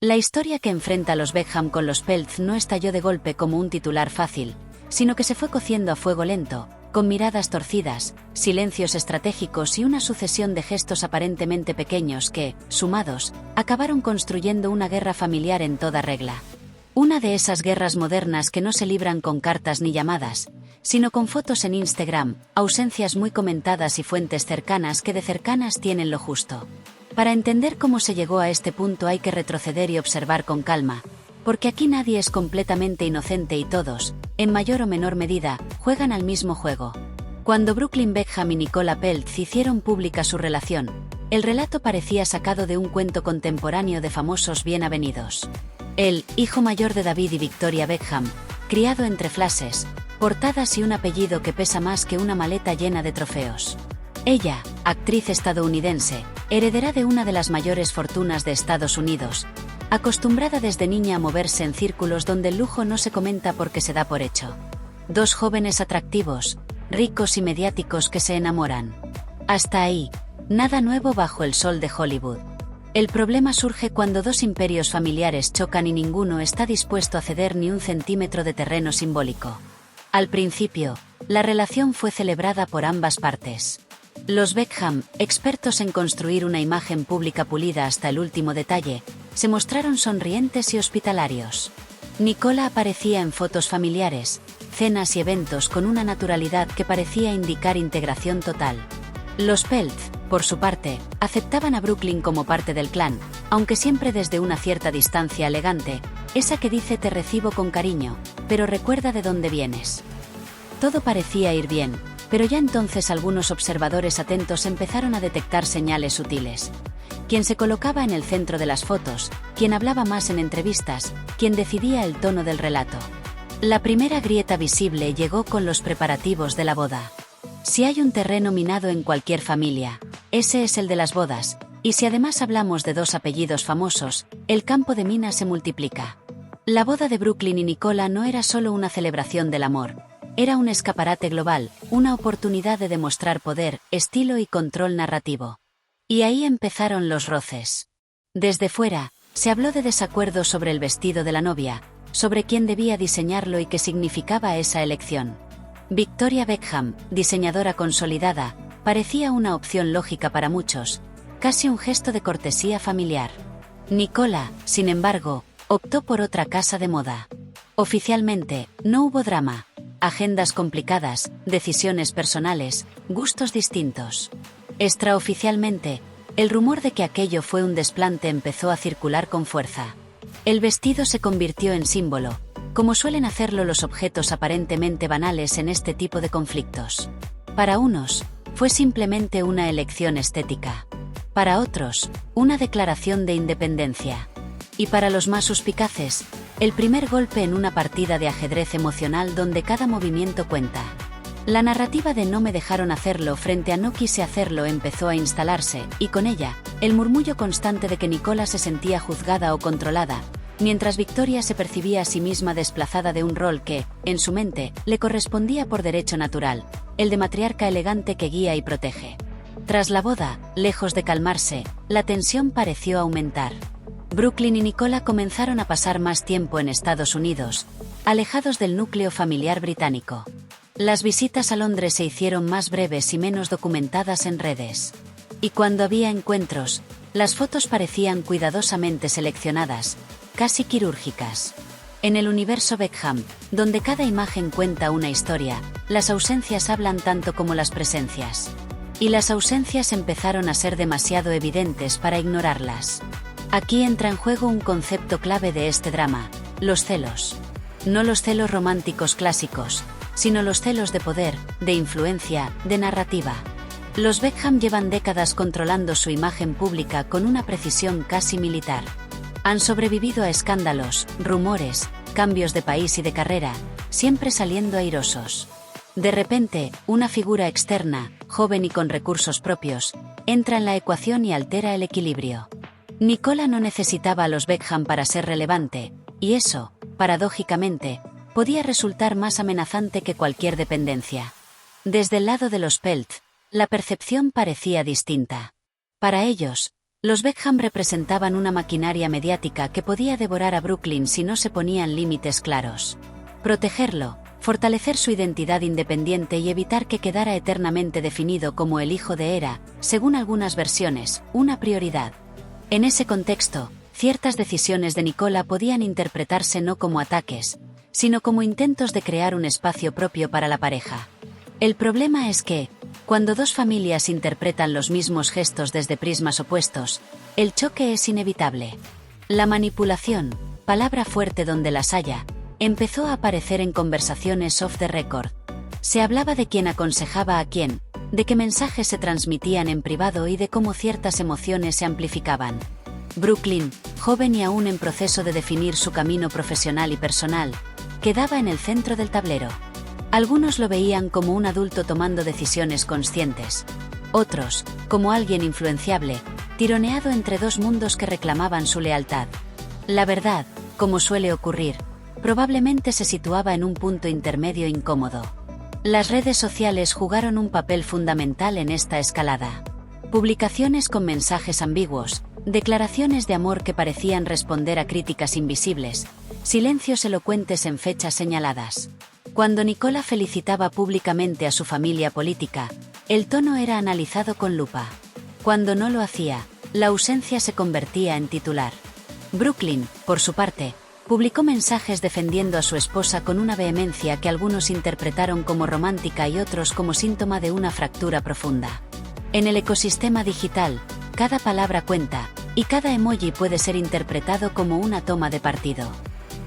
La historia que enfrenta a los Beckham con los Peltz no estalló de golpe como un titular fácil, sino que se fue cociendo a fuego lento, con miradas torcidas, silencios estratégicos y una sucesión de gestos aparentemente pequeños que, sumados, acabaron construyendo una guerra familiar en toda regla. Una de esas guerras modernas que no se libran con cartas ni llamadas, sino con fotos en Instagram, ausencias muy comentadas y fuentes cercanas que de cercanas tienen lo justo. Para entender cómo se llegó a este punto hay que retroceder y observar con calma, porque aquí nadie es completamente inocente y todos, en mayor o menor medida, juegan al mismo juego. Cuando Brooklyn Beckham y Nicola Peltz hicieron pública su relación, el relato parecía sacado de un cuento contemporáneo de famosos bien avenidos. El hijo mayor de David y Victoria Beckham, criado entre flashes, portadas y un apellido que pesa más que una maleta llena de trofeos. Ella, actriz estadounidense, heredera de una de las mayores fortunas de Estados Unidos, acostumbrada desde niña a moverse en círculos donde el lujo no se comenta porque se da por hecho. Dos jóvenes atractivos, ricos y mediáticos que se enamoran. Hasta ahí, nada nuevo bajo el sol de Hollywood. El problema surge cuando dos imperios familiares chocan y ninguno está dispuesto a ceder ni un centímetro de terreno simbólico. Al principio, la relación fue celebrada por ambas partes. Los Beckham, expertos en construir una imagen pública pulida hasta el último detalle, se mostraron sonrientes y hospitalarios. Nicola aparecía en fotos familiares, cenas y eventos con una naturalidad que parecía indicar integración total. Los Peltz, por su parte, aceptaban a Brooklyn como parte del clan, aunque siempre desde una cierta distancia elegante, esa que dice te recibo con cariño, pero recuerda de dónde vienes. Todo parecía ir bien, pero ya entonces algunos observadores atentos empezaron a detectar señales sutiles. Quien se colocaba en el centro de las fotos, quien hablaba más en entrevistas, quien decidía el tono del relato. La primera grieta visible llegó con los preparativos de la boda. Si hay un terreno minado en cualquier familia, ese es el de las bodas, y si además hablamos de dos apellidos famosos, el campo de mina se multiplica. La boda de Brooklyn y Nicola no era solo una celebración del amor, era un escaparate global, una oportunidad de demostrar poder, estilo y control narrativo. Y ahí empezaron los roces. Desde fuera, se habló de desacuerdos sobre el vestido de la novia, sobre quién debía diseñarlo y qué significaba esa elección. Victoria Beckham, diseñadora consolidada, parecía una opción lógica para muchos, casi un gesto de cortesía familiar. Nicola, sin embargo, optó por otra casa de moda. Oficialmente, no hubo drama, agendas complicadas, decisiones personales, gustos distintos. Extraoficialmente, el rumor de que aquello fue un desplante empezó a circular con fuerza. El vestido se convirtió en símbolo, como suelen hacerlo los objetos aparentemente banales en este tipo de conflictos. Para unos, fue simplemente una elección estética. Para otros, una declaración de independencia. Y para los más suspicaces, el primer golpe en una partida de ajedrez emocional donde cada movimiento cuenta. La narrativa de no me dejaron hacerlo frente a no quise hacerlo empezó a instalarse, y con ella, el murmullo constante de que Nicola se sentía juzgada o controlada, mientras Victoria se percibía a sí misma desplazada de un rol que, en su mente, le correspondía por derecho natural, el de matriarca elegante que guía y protege. Tras la boda, lejos de calmarse, la tensión pareció aumentar. Brooklyn y Nicola comenzaron a pasar más tiempo en Estados Unidos, alejados del núcleo familiar británico. Las visitas a Londres se hicieron más breves y menos documentadas en redes. Y cuando había encuentros, las fotos parecían cuidadosamente seleccionadas, casi quirúrgicas. En el universo Beckham, donde cada imagen cuenta una historia, las ausencias hablan tanto como las presencias. Y las ausencias empezaron a ser demasiado evidentes para ignorarlas. Aquí entra en juego un concepto clave de este drama, los celos. No los celos románticos clásicos, sino los celos de poder, de influencia, de narrativa. Los Beckham llevan décadas controlando su imagen pública con una precisión casi militar. Han sobrevivido a escándalos, rumores, cambios de país y de carrera, siempre saliendo airosos. De repente, una figura externa, joven y con recursos propios, entra en la ecuación y altera el equilibrio. Nicola no necesitaba a los Beckham para ser relevante, y eso, paradójicamente, podía resultar más amenazante que cualquier dependencia. Desde el lado de los Peltz, la percepción parecía distinta. Para ellos, Los Beckham representaban una maquinaria mediática que podía devorar a Brooklyn si no se ponían límites claros. Protegerlo, fortalecer su identidad independiente y evitar que quedara eternamente definido como el hijo de era, según algunas versiones, una prioridad. En ese contexto, ciertas decisiones de Nicola podían interpretarse no como ataques, sino como intentos de crear un espacio propio para la pareja. El problema es que, cuando dos familias interpretan los mismos gestos desde prismas opuestos, el choque es inevitable. La manipulación, palabra fuerte donde las haya, empezó a aparecer en conversaciones off the record. Se hablaba de quién aconsejaba a quién, de qué mensajes se transmitían en privado y de cómo ciertas emociones se amplificaban. Brooklyn, joven y aún en proceso de definir su camino profesional y personal, quedaba en el centro del tablero. Algunos lo veían como un adulto tomando decisiones conscientes. Otros, como alguien influenciable, tironeado entre dos mundos que reclamaban su lealtad. La verdad, como suele ocurrir, probablemente se situaba en un punto intermedio incómodo. Las redes sociales jugaron un papel fundamental en esta escalada. Publicaciones con mensajes ambiguos, declaraciones de amor que parecían responder a críticas invisibles, silencios elocuentes en fechas señaladas. Cuando Nicola felicitaba públicamente a su familia política, el tono era analizado con lupa. Cuando no lo hacía, la ausencia se convertía en titular. Brooklyn, por su parte, publicó mensajes defendiendo a su esposa con una vehemencia que algunos interpretaron como romántica y otros como síntoma de una fractura profunda. En el ecosistema digital, cada palabra cuenta, y cada emoji puede ser interpretado como una toma de partido.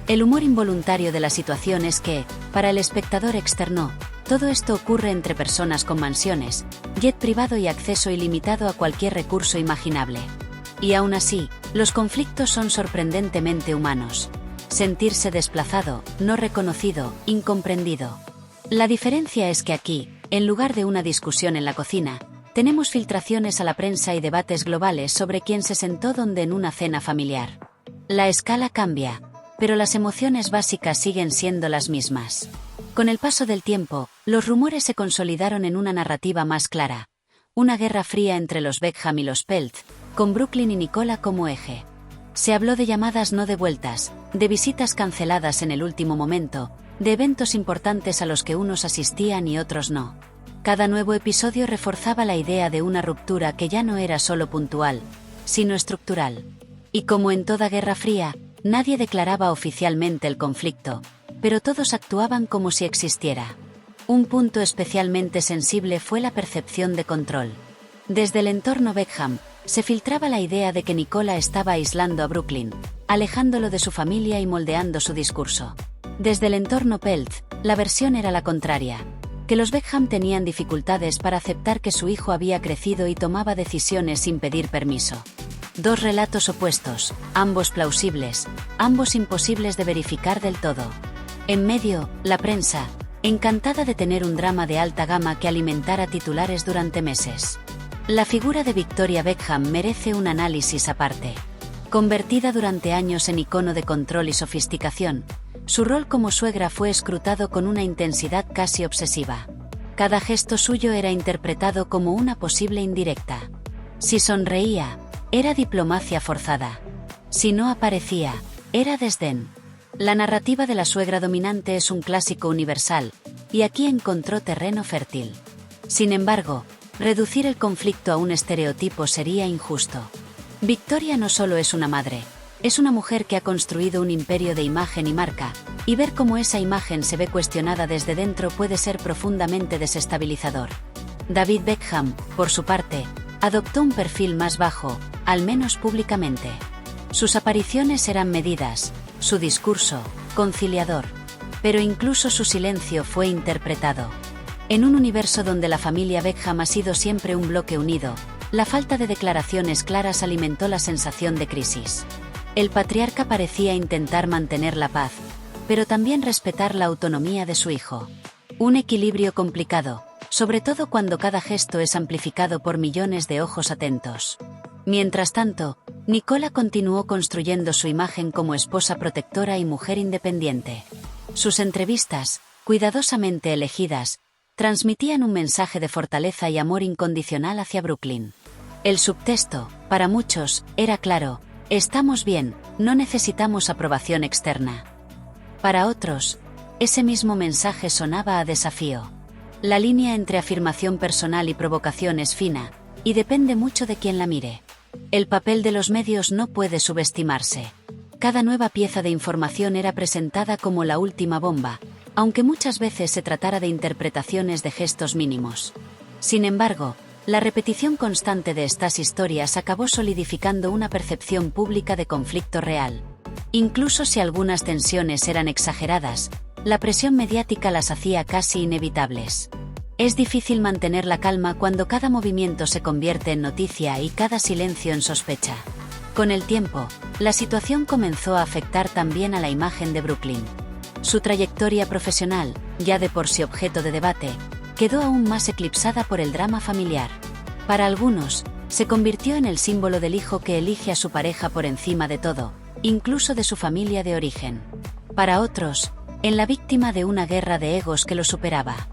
El humor involuntario de la situación es que, para el espectador externo, todo esto ocurre entre personas con mansiones, jet privado y acceso ilimitado a cualquier recurso imaginable. Y aún así, los conflictos son sorprendentemente humanos. Sentirse desplazado, no reconocido, incomprendido. La diferencia es que aquí, en lugar de una discusión en la cocina, tenemos filtraciones a la prensa y debates globales sobre quién se sentó dónde en una cena familiar. La escala cambia, pero las emociones básicas siguen siendo las mismas. Con el paso del tiempo, los rumores se consolidaron en una narrativa más clara. Una guerra fría entre los Beckham y los Peltz, con Brooklyn y Nicola como eje. Se habló de llamadas no devueltas, de visitas canceladas en el último momento, de eventos importantes a los que unos asistían y otros no. Cada nuevo episodio reforzaba la idea de una ruptura que ya no era solo puntual, sino estructural. Y como en toda guerra fría, nadie declaraba oficialmente el conflicto, pero todos actuaban como si existiera. Un punto especialmente sensible fue la percepción de control. Desde el entorno Beckham, se filtraba la idea de que Nicola estaba aislando a Brooklyn, alejándolo de su familia y moldeando su discurso. Desde el entorno Peltz, la versión era la contraria, que los Beckham tenían dificultades para aceptar que su hijo había crecido y tomaba decisiones sin pedir permiso. Dos relatos opuestos, ambos plausibles, ambos imposibles de verificar del todo. En medio, la prensa, encantada de tener un drama de alta gama que alimentara titulares durante meses. La figura de Victoria Beckham merece un análisis aparte. Convertida durante años en icono de control y sofisticación, su rol como suegra fue escrutado con una intensidad casi obsesiva. Cada gesto suyo era interpretado como una posible indirecta. Si sonreía, era diplomacia forzada. Si no aparecía, era desdén. La narrativa de la suegra dominante es un clásico universal, y aquí encontró terreno fértil. Sin embargo, reducir el conflicto a un estereotipo sería injusto. Victoria no solo es una madre, es una mujer que ha construido un imperio de imagen y marca, y ver cómo esa imagen se ve cuestionada desde dentro puede ser profundamente desestabilizador. David Beckham, por su parte, adoptó un perfil más bajo, al menos públicamente. Sus apariciones eran medidas, su discurso, conciliador. Pero incluso su silencio fue interpretado. En un universo donde la familia Beckham ha sido siempre un bloque unido, la falta de declaraciones claras alimentó la sensación de crisis. El patriarca parecía intentar mantener la paz, pero también respetar la autonomía de su hijo. Un equilibrio complicado, sobre todo cuando cada gesto es amplificado por millones de ojos atentos. Mientras tanto, Nicola continuó construyendo su imagen como esposa protectora y mujer independiente. Sus entrevistas, cuidadosamente elegidas, transmitían un mensaje de fortaleza y amor incondicional hacia Brooklyn. El subtexto, Para muchos, era claro, estamos bien, no necesitamos aprobación externa. Para otros, ese mismo mensaje sonaba a desafío. La línea entre afirmación personal y provocación es fina, y depende mucho de quien la mire. El papel de los medios no puede subestimarse. Cada nueva pieza de información era presentada como la última bomba, aunque muchas veces se tratara de interpretaciones de gestos mínimos. Sin embargo, la repetición constante de estas historias acabó solidificando una percepción pública de conflicto real. Incluso si algunas tensiones eran exageradas, la presión mediática las hacía casi inevitables. Es difícil mantener la calma cuando cada movimiento se convierte en noticia y cada silencio en sospecha. Con el tiempo, la situación comenzó a afectar también a la imagen de Brooklyn. Su trayectoria profesional, ya de por sí objeto de debate, quedó aún más eclipsada por el drama familiar. Para algunos, se convirtió en el símbolo del hijo que elige a su pareja por encima de todo, incluso de su familia de origen. Para otros, en la víctima de una guerra de egos que lo superaba.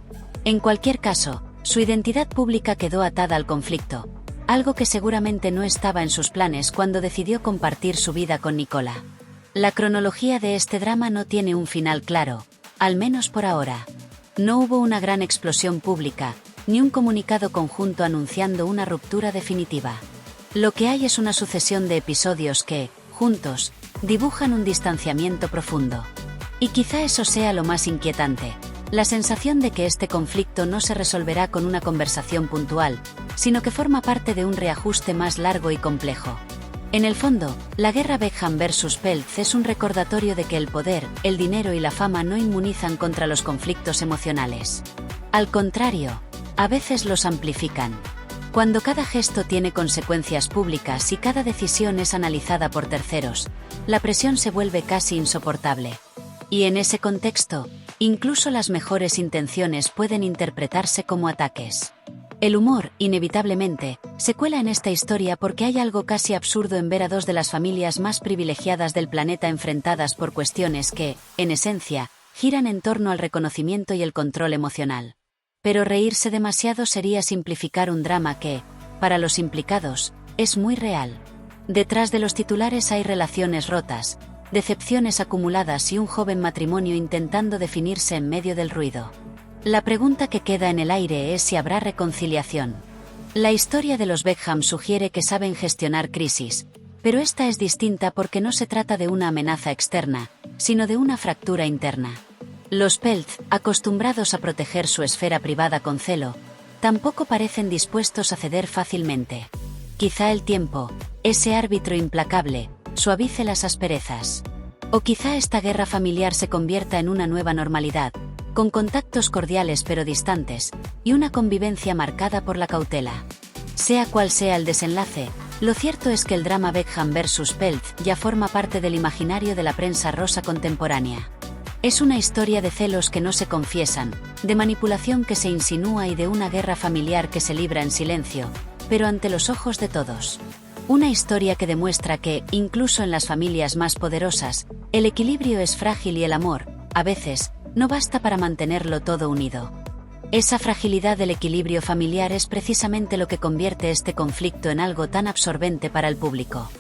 En cualquier caso, su identidad pública quedó atada al conflicto, algo que seguramente no estaba en sus planes cuando decidió compartir su vida con Nicola. La cronología de este drama no tiene un final claro, al menos por ahora. No hubo una gran explosión pública, ni un comunicado conjunto anunciando una ruptura definitiva. Lo que hay es una sucesión de episodios que, juntos, dibujan un distanciamiento profundo. Y quizá eso sea lo más inquietante. La sensación de que este conflicto no se resolverá con una conversación puntual, sino que forma parte de un reajuste más largo y complejo. En el fondo, la guerra Beckham vs. Peltz es un recordatorio de que el poder, el dinero y la fama no inmunizan contra los conflictos emocionales. Al contrario, a veces los amplifican. Cuando cada gesto tiene consecuencias públicas y cada decisión es analizada por terceros, la presión se vuelve casi insoportable. Y en ese contexto, incluso las mejores intenciones pueden interpretarse como ataques. El humor, inevitablemente, se cuela en esta historia porque hay algo casi absurdo en ver a dos de las familias más privilegiadas del planeta enfrentadas por cuestiones que, en esencia, giran en torno al reconocimiento y el control emocional. Pero reírse demasiado sería simplificar un drama que, para los implicados, es muy real. Detrás de los titulares hay relaciones rotas, decepciones acumuladas y un joven matrimonio intentando definirse en medio del ruido. La pregunta que queda en el aire es si habrá reconciliación. La historia de los Beckham sugiere que saben gestionar crisis, pero esta es distinta porque no se trata de una amenaza externa, sino de una fractura interna. Los Peltz, acostumbrados a proteger su esfera privada con celo, tampoco parecen dispuestos a ceder fácilmente. Quizá el tiempo, ese árbitro implacable, suavice las asperezas. O quizá esta guerra familiar se convierta en una nueva normalidad, con contactos cordiales pero distantes, y una convivencia marcada por la cautela. Sea cual sea el desenlace, lo cierto es que el drama Beckham vs. Peltz ya forma parte del imaginario de la prensa rosa contemporánea. Es una historia de celos que no se confiesan, de manipulación que se insinúa y de una guerra familiar que se libra en silencio, pero ante los ojos de todos. Una historia que demuestra que, incluso en las familias más poderosas, el equilibrio es frágil y el amor, a veces, no basta para mantenerlo todo unido. Esa fragilidad del equilibrio familiar es precisamente lo que convierte este conflicto en algo tan absorbente para el público.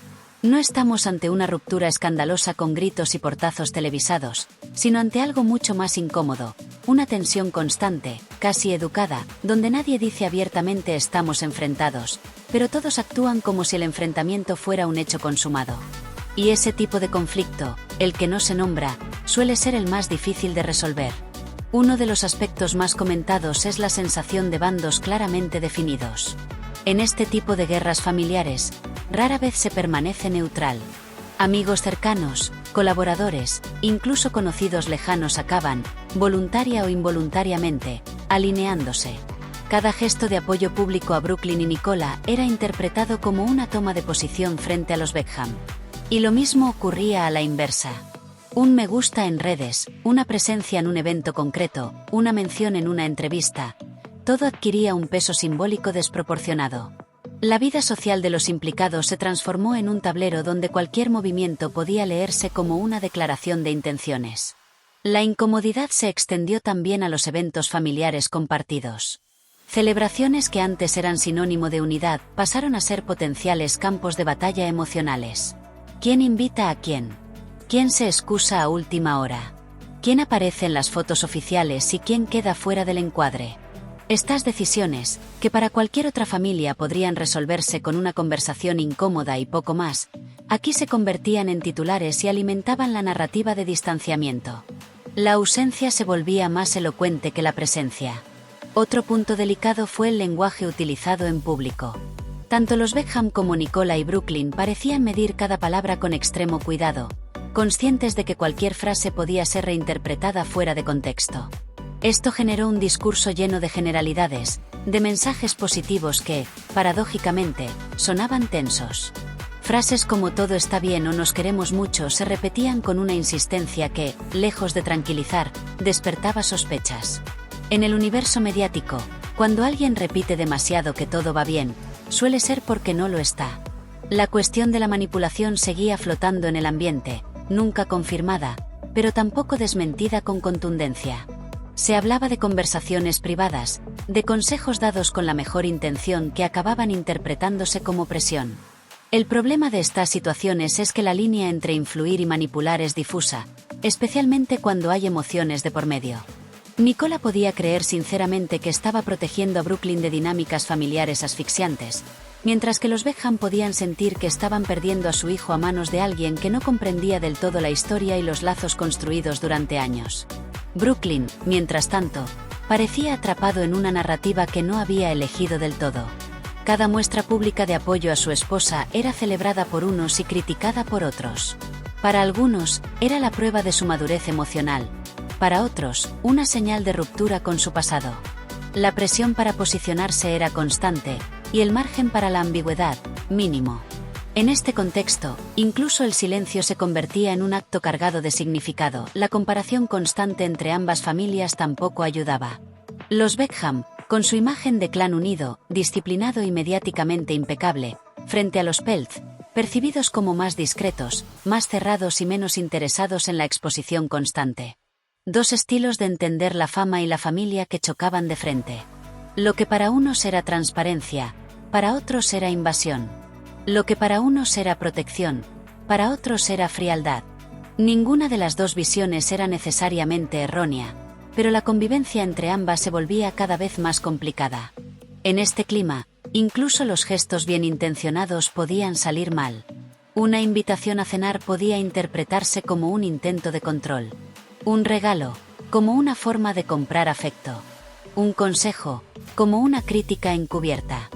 No estamos ante una ruptura escandalosa con gritos y portazos televisados, sino ante algo mucho más incómodo, una tensión constante, casi educada, donde nadie dice abiertamente estamos enfrentados, pero todos actúan como si el enfrentamiento fuera un hecho consumado. Y ese tipo de conflicto, el que no se nombra, suele ser el más difícil de resolver. Uno de los aspectos más comentados es la sensación de bandos claramente definidos. En este tipo de guerras familiares, rara vez se permanece neutral. Amigos cercanos, colaboradores, incluso conocidos lejanos acaban, voluntaria o involuntariamente, alineándose. Cada gesto de apoyo público a Brooklyn y Nicola era interpretado como una toma de posición frente a los Beckham. Y lo mismo ocurría a la inversa. Un me gusta en redes, una presencia en un evento concreto, una mención en una entrevista, todo adquiría un peso simbólico desproporcionado. La vida social de los implicados se transformó en un tablero donde cualquier movimiento podía leerse como una declaración de intenciones. La incomodidad se extendió también a los eventos familiares compartidos. Celebraciones que antes eran sinónimo de unidad pasaron a ser potenciales campos de batalla emocionales. ¿Quién invita a quién? ¿Quién se excusa a última hora? ¿Quién aparece en las fotos oficiales y quién queda fuera del encuadre? Estas decisiones, que para cualquier otra familia podrían resolverse con una conversación incómoda y poco más, aquí se convertían en titulares y alimentaban la narrativa de distanciamiento. La ausencia se volvía más elocuente que la presencia. Otro punto delicado fue el lenguaje utilizado en público. Tanto los Beckham como Nicola y Brooklyn parecían medir cada palabra con extremo cuidado, conscientes de que cualquier frase podía ser reinterpretada fuera de contexto. Esto generó un discurso lleno de generalidades, de mensajes positivos que, paradójicamente, sonaban tensos. Frases como todo está bien o nos queremos mucho se repetían con una insistencia que, lejos de tranquilizar, despertaba sospechas. En el universo mediático, cuando alguien repite demasiado que todo va bien, suele ser porque no lo está. La cuestión de la manipulación seguía flotando en el ambiente, nunca confirmada, pero tampoco desmentida con contundencia. Se hablaba de conversaciones privadas, de consejos dados con la mejor intención que acababan interpretándose como presión. El problema de estas situaciones es que la línea entre influir y manipular es difusa, especialmente cuando hay emociones de por medio. Nicola podía creer sinceramente que estaba protegiendo a Brooklyn de dinámicas familiares asfixiantes, mientras que los Beckham podían sentir que estaban perdiendo a su hijo a manos de alguien que no comprendía del todo la historia y los lazos construidos durante años. Brooklyn, mientras tanto, parecía atrapado en una narrativa que no había elegido del todo. Cada muestra pública de apoyo a su esposa era celebrada por unos y criticada por otros. Para algunos, era la prueba de su madurez emocional. Para otros, una señal de ruptura con su pasado. La presión para posicionarse era constante, y el margen para la ambigüedad, mínimo. En este contexto, incluso el silencio se convertía en un acto cargado de significado. La comparación constante entre ambas familias tampoco ayudaba. Los Beckham, con su imagen de clan unido, disciplinado y mediáticamente impecable, frente a los Peltz, percibidos como más discretos, más cerrados y menos interesados en la exposición constante. Dos estilos de entender la fama y la familia que chocaban de frente. Lo que para unos era transparencia, para otros era invasión. Lo que para unos era protección, para otros era frialdad. Ninguna de las dos visiones era necesariamente errónea, pero la convivencia entre ambas se volvía cada vez más complicada. En este clima, incluso los gestos bien intencionados podían salir mal. Una invitación a cenar podía interpretarse como un intento de control. Un regalo, como una forma de comprar afecto. Un consejo, como una crítica encubierta.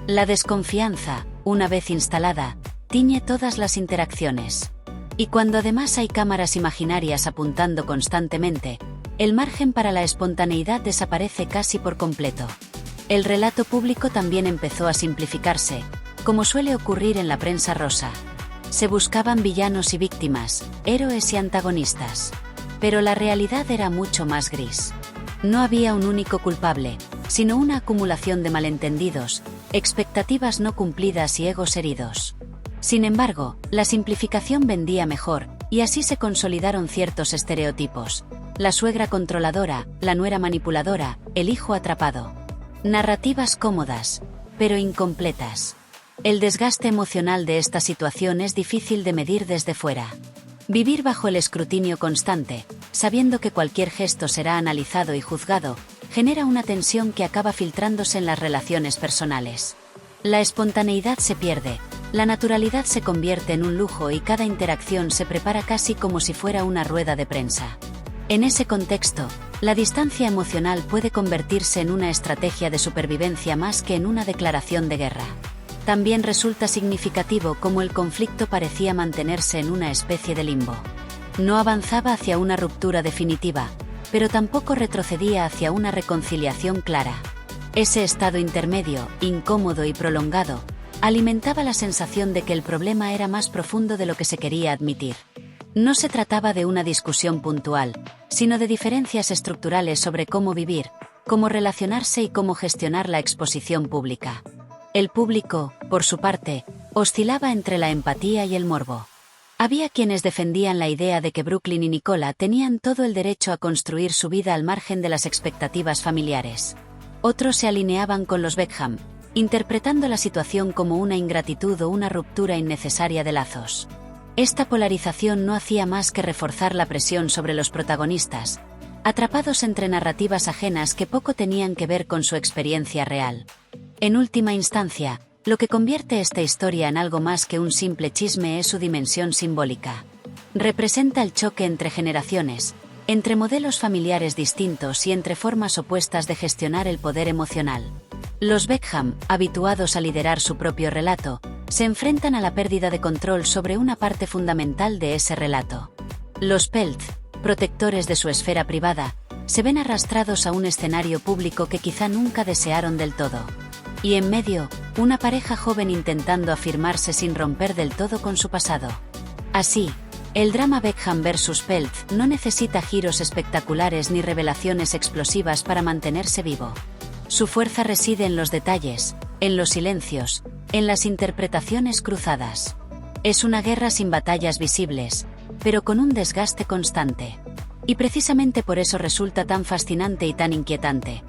La desconfianza, una vez instalada, tiñe todas las interacciones. Y cuando además hay cámaras imaginarias apuntando constantemente, el margen para la espontaneidad desaparece casi por completo. El relato público también empezó a simplificarse, como suele ocurrir en la prensa rosa. Se buscaban villanos y víctimas, héroes y antagonistas. Pero la realidad era mucho más gris. No había un único culpable, sino una acumulación de malentendidos, expectativas no cumplidas y egos heridos. Sin embargo, la simplificación vendía mejor, y así se consolidaron ciertos estereotipos. La suegra controladora, la nuera manipuladora, el hijo atrapado. Narrativas cómodas, pero incompletas. El desgaste emocional de esta situación es difícil de medir desde fuera. Vivir bajo el escrutinio constante, sabiendo que cualquier gesto será analizado y juzgado, genera una tensión que acaba filtrándose en las relaciones personales. La espontaneidad se pierde, la naturalidad se convierte en un lujo y cada interacción se prepara casi como si fuera una rueda de prensa. En ese contexto, la distancia emocional puede convertirse en una estrategia de supervivencia más que en una declaración de guerra. También resulta significativo cómo el conflicto parecía mantenerse en una especie de limbo. No avanzaba hacia una ruptura definitiva, pero tampoco retrocedía hacia una reconciliación clara. Ese estado intermedio, incómodo y prolongado, alimentaba la sensación de que el problema era más profundo de lo que se quería admitir. No se trataba de una discusión puntual, sino de diferencias estructurales sobre cómo vivir, cómo relacionarse y cómo gestionar la exposición pública. El público, por su parte, oscilaba entre la empatía y el morbo. Había quienes defendían la idea de que Brooklyn y Nicola tenían todo el derecho a construir su vida al margen de las expectativas familiares. Otros se alineaban con los Beckham, interpretando la situación como una ingratitud o una ruptura innecesaria de lazos. Esta polarización no hacía más que reforzar la presión sobre los protagonistas, atrapados entre narrativas ajenas que poco tenían que ver con su experiencia real. En última instancia, lo que convierte esta historia en algo más que un simple chisme es su dimensión simbólica. Representa el choque entre generaciones, entre modelos familiares distintos y entre formas opuestas de gestionar el poder emocional. Los Beckham, habituados a liderar su propio relato, se enfrentan a la pérdida de control sobre una parte fundamental de ese relato. Los Peltz, protectores de su esfera privada, se ven arrastrados a un escenario público que quizá nunca desearon del todo. Y en medio, una pareja joven intentando afirmarse sin romper del todo con su pasado. Así, el drama Beckham vs. Peltz no necesita giros espectaculares ni revelaciones explosivas para mantenerse vivo. Su fuerza reside en los detalles, en los silencios, en las interpretaciones cruzadas. Es una guerra sin batallas visibles, pero con un desgaste constante. Y precisamente por eso resulta tan fascinante y tan inquietante.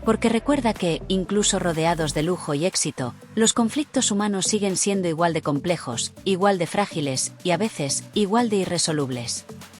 Porque recuerda que, incluso rodeados de lujo y éxito, los conflictos humanos siguen siendo igual de complejos, igual de frágiles y a veces, igual de irresolubles.